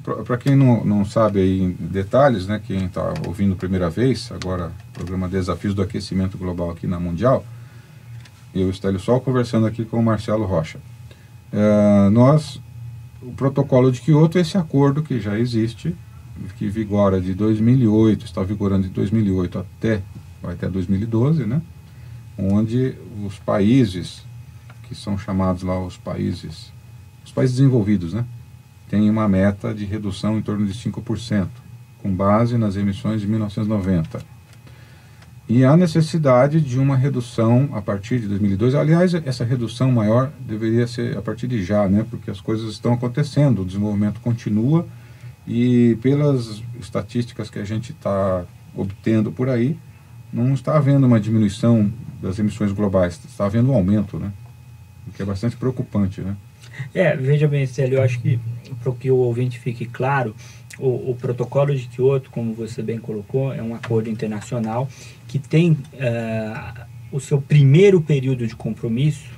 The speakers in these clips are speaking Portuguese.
Para quem não sabe aí em detalhes, né, quem está ouvindo a primeira vez, agora o programa Desafios do Aquecimento Global aqui na Mundial, eu, Estélio Sol, conversando aqui com o Marcelo Rocha. O protocolo de Kyoto é esse acordo que já existe, que vigora de 2008, está vigorando de 2008 vai até 2012, né, onde os países, que são chamados lá os países desenvolvidos, né, tem uma meta de redução em torno de 5%, com base nas emissões de 1990. E há necessidade de uma redução a partir de 2012. Aliás, essa redução maior deveria ser a partir de já, né? Porque as coisas estão acontecendo, o desenvolvimento continua e pelas estatísticas que a gente está obtendo por aí, não está havendo uma diminuição das emissões globais, está havendo um aumento, né? O que é bastante preocupante, né? Veja bem, Célio, eu acho que para que o ouvinte fique claro, o protocolo de Kyoto, como você bem colocou, é um acordo internacional que tem o seu primeiro período de compromisso,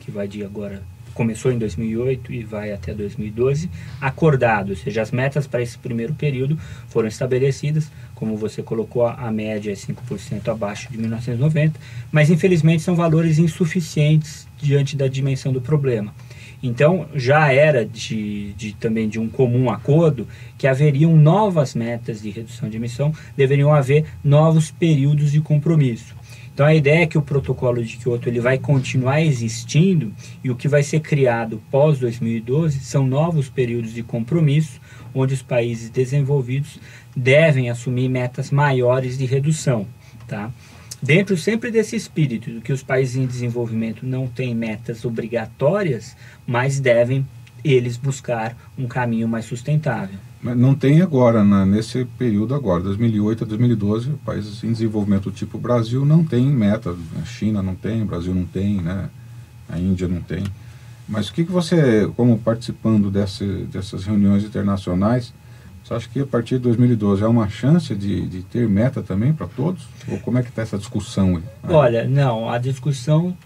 que vai de agora, começou em 2008 e vai até 2012, acordado, ou seja, as metas para esse primeiro período foram estabelecidas, como você colocou, a média é 5% abaixo de 1990, mas infelizmente são valores insuficientes diante da dimensão do problema. Então, já era também de um comum acordo que haveriam novas metas de redução de emissão, deveriam haver novos períodos de compromisso. Então, a ideia é que o protocolo de Kyoto ele vai continuar existindo e o que vai ser criado pós-2012 são novos períodos de compromisso, onde os países desenvolvidos devem assumir metas maiores de redução, tá? Dentro sempre desse espírito de que os países em desenvolvimento não têm metas obrigatórias, mas devem eles buscar um caminho mais sustentável. Mas não tem agora, nesse período agora, 2008 a 2012, países em desenvolvimento tipo Brasil não tem meta, a China não tem, o Brasil não tem, né? A Índia não tem. Mas o que você, como participando dessas reuniões internacionais, você acha que a partir de 2012 há uma chance de ter meta também para todos? Ou como é que está essa discussão aí? Olha, não, a discussão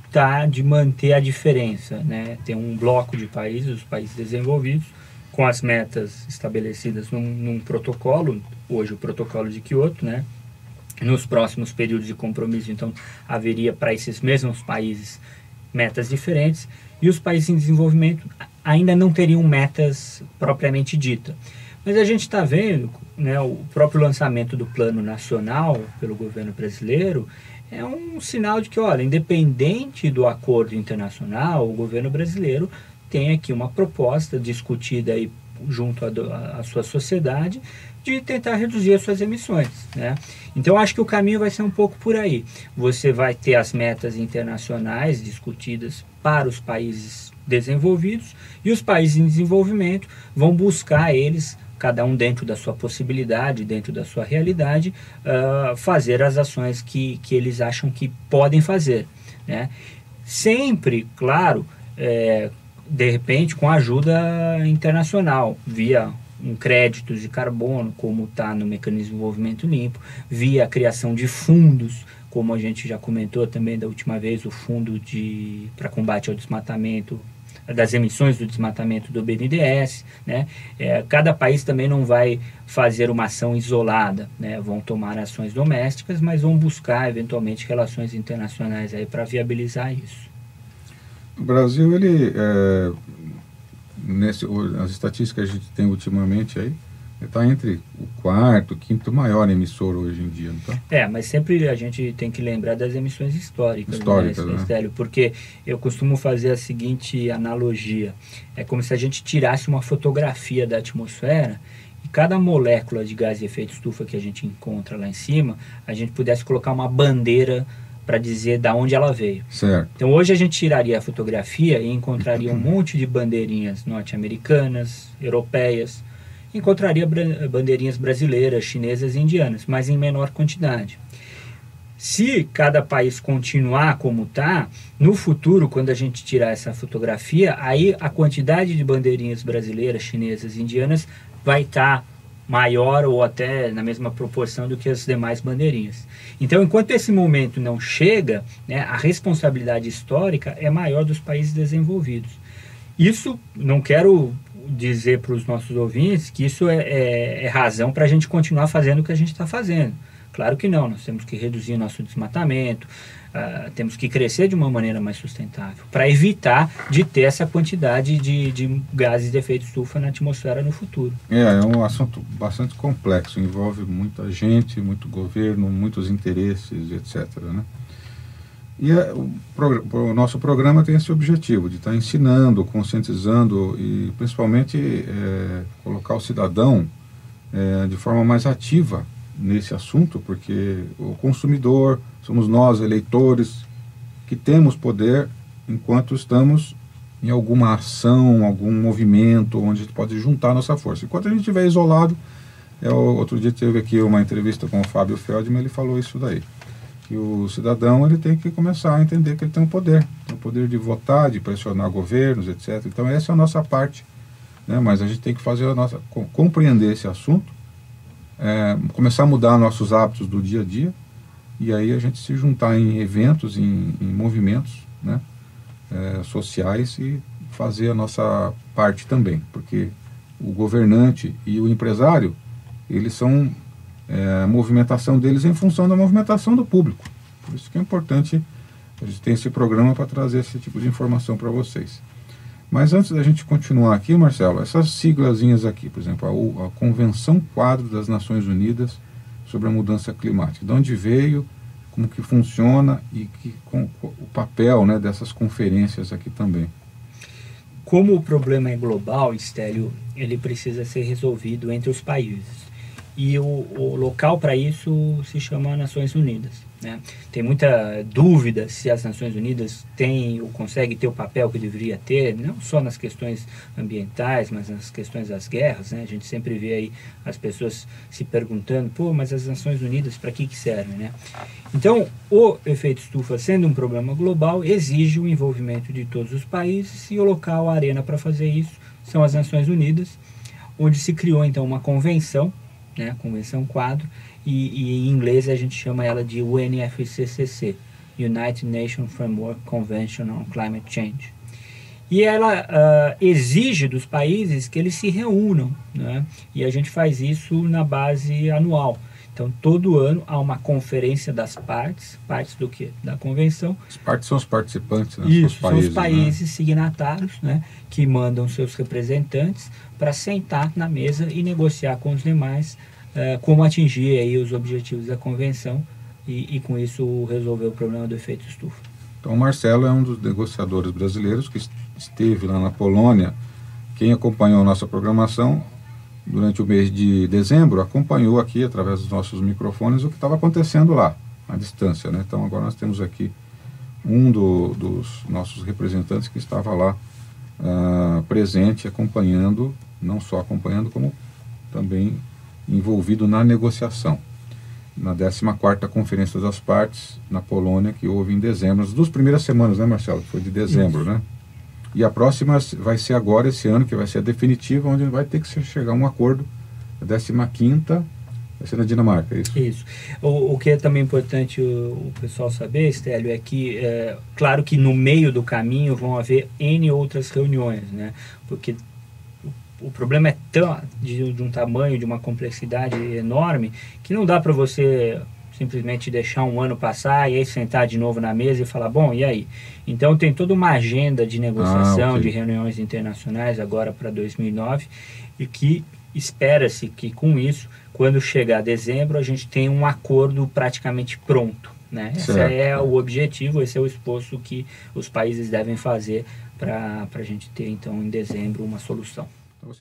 está de manter a diferença, né? Tem um bloco de países, os países desenvolvidos, com as metas estabelecidas num protocolo, hoje o protocolo de Kyoto, né? Nos próximos períodos de compromisso, então, haveria para esses mesmos países metas diferentes, e os países em desenvolvimento ainda não teriam metas propriamente ditas. Mas a gente está vendo, né, o próprio lançamento do Plano Nacional pelo governo brasileiro é um sinal de que, olha, independente do acordo internacional, o governo brasileiro tem aqui uma proposta discutida aí junto à sua sociedade de tentar reduzir as suas emissões, né? Então, acho que o caminho vai ser um pouco por aí. Você vai ter as metas internacionais discutidas para os países desenvolvidos e os países em desenvolvimento vão buscar eles, cada um dentro da sua possibilidade, dentro da sua realidade, fazer as ações que eles acham que podem fazer, né? Sempre, claro, de repente com ajuda internacional, via créditos de carbono, como está no Mecanismo de Desenvolvimento Limpo, via a criação de fundos, como a gente já comentou também da última vez, o Fundo para Combate ao Desmatamento, das emissões do desmatamento do BNDES, né? Cada país também não vai fazer uma ação isolada, né? Vão tomar ações domésticas, mas vão buscar eventualmente relações internacionais aí para viabilizar isso. O Brasil, as estatísticas que a gente tem ultimamente aí, está entre o quarto, quinto maior emissor hoje em dia, não está? Mas sempre a gente tem que lembrar das emissões históricas, né, Estélio? Porque eu costumo fazer a seguinte analogia. É como se a gente tirasse uma fotografia da atmosfera e cada molécula de gás de efeito estufa que a gente encontra lá em cima, a gente pudesse colocar uma bandeira para dizer de onde ela veio. Certo. Então hoje a gente tiraria a fotografia e encontraria um monte de bandeirinhas norte-americanas, europeias, encontraria bandeirinhas brasileiras, chinesas e indianas, mas em menor quantidade. Se cada país continuar como está, no futuro, quando a gente tirar essa fotografia, aí a quantidade de bandeirinhas brasileiras, chinesas e indianas vai estar maior ou até na mesma proporção do que as demais bandeirinhas. Então, enquanto esse momento não chega, né, a responsabilidade histórica é maior dos países desenvolvidos. Isso não quero dizer para os nossos ouvintes que isso é razão para a gente continuar fazendo o que a gente está fazendo. Claro que não, nós temos que reduzir o nosso desmatamento, temos que crescer de uma maneira mais sustentável, para evitar de ter essa quantidade de gases de efeito estufa na atmosfera no futuro. É um assunto bastante complexo, envolve muita gente, muito governo, muitos interesses, etc., né? E o nosso programa tem esse objetivo de estar ensinando, conscientizando e principalmente colocar o cidadão de forma mais ativa nesse assunto, porque o consumidor, somos nós, eleitores, que temos poder enquanto estamos em alguma ação, algum movimento, onde a gente pode juntar nossa força. Enquanto a gente estiver isolado, outro dia teve aqui uma entrevista com o Fábio Feldman, ele falou isso daí. Que o cidadão ele tem que começar a entender que ele tem um poder de votar, de pressionar governos, etc. Então essa é a nossa parte, né? Mas a gente tem que fazer compreender esse assunto, começar a mudar nossos hábitos do dia a dia, e aí a gente se juntar em eventos, em movimentos, né? Sociais, e fazer a nossa parte também, porque o governante e o empresário, eles são a movimentação deles em função da movimentação do público. Por isso que é importante a gente ter esse programa para trazer esse tipo de informação para vocês. Mas antes da gente continuar aqui, Marcelo, essas siglazinhas aqui, por exemplo, a Convenção Quadro das Nações Unidas sobre a Mudança Climática, de onde veio, como que funciona e o papel, né, dessas conferências aqui também. Como o problema é global, Stélio, ele precisa ser resolvido entre os países. E o local para isso se chama Nações Unidas, né? Tem muita dúvida se as Nações Unidas têm ou conseguem ter o papel que deveria ter, não só nas questões ambientais, mas nas questões das guerras, né? A gente sempre vê aí as pessoas se perguntando, mas as Nações Unidas para que servem, né? Então, o efeito estufa, sendo um problema global, exige o envolvimento de todos os países, e o local, a arena para fazer isso, são as Nações Unidas, onde se criou então uma convenção, né, Convenção Quadro, e em inglês a gente chama ela de UNFCCC, United Nations Framework Convention on Climate Change. E ela exige dos países que eles se reúnam, né, e a gente faz isso na base anual. Então, todo ano há uma conferência das partes do quê? Da convenção. As partes são os participantes, né? Isso, são os países, né, signatários, né, que mandam seus representantes para sentar na mesa e negociar com os demais como atingir aí os objetivos da convenção e com isso resolver o problema do efeito estufa. Então, o Marcelo é um dos negociadores brasileiros que esteve lá na Polônia. Quem acompanhou a nossa programação durante o mês de dezembro, acompanhou aqui, através dos nossos microfones, o que estava acontecendo lá, à distância, né? Então, agora nós temos aqui um dos nossos representantes que estava lá presente, acompanhando, não só acompanhando, como também envolvido na negociação, na 14ª Conferência das Partes, na Polônia, que houve em dezembro, as 2 primeiras semanas, né, Marcelo? Foi de dezembro, né? E a próxima vai ser agora, esse ano, que vai ser a definitiva, onde vai ter que chegar a um acordo. A 15ª vai ser na Dinamarca, é isso? Isso. O que é também importante o pessoal saber, Stélio, é que, claro que no meio do caminho vão haver N outras reuniões, né? Porque o problema é de um tamanho, de uma complexidade enorme, que não dá para você simplesmente deixar um ano passar e aí sentar de novo na mesa e falar, bom, e aí? Então tem toda uma agenda de negociação, de reuniões internacionais agora para 2009, e que espera-se que com isso, quando chegar dezembro, a gente tenha um acordo praticamente pronto, né? Esse é o objetivo, esse é o esforço que os países devem fazer para a gente ter então em dezembro uma solução. Então,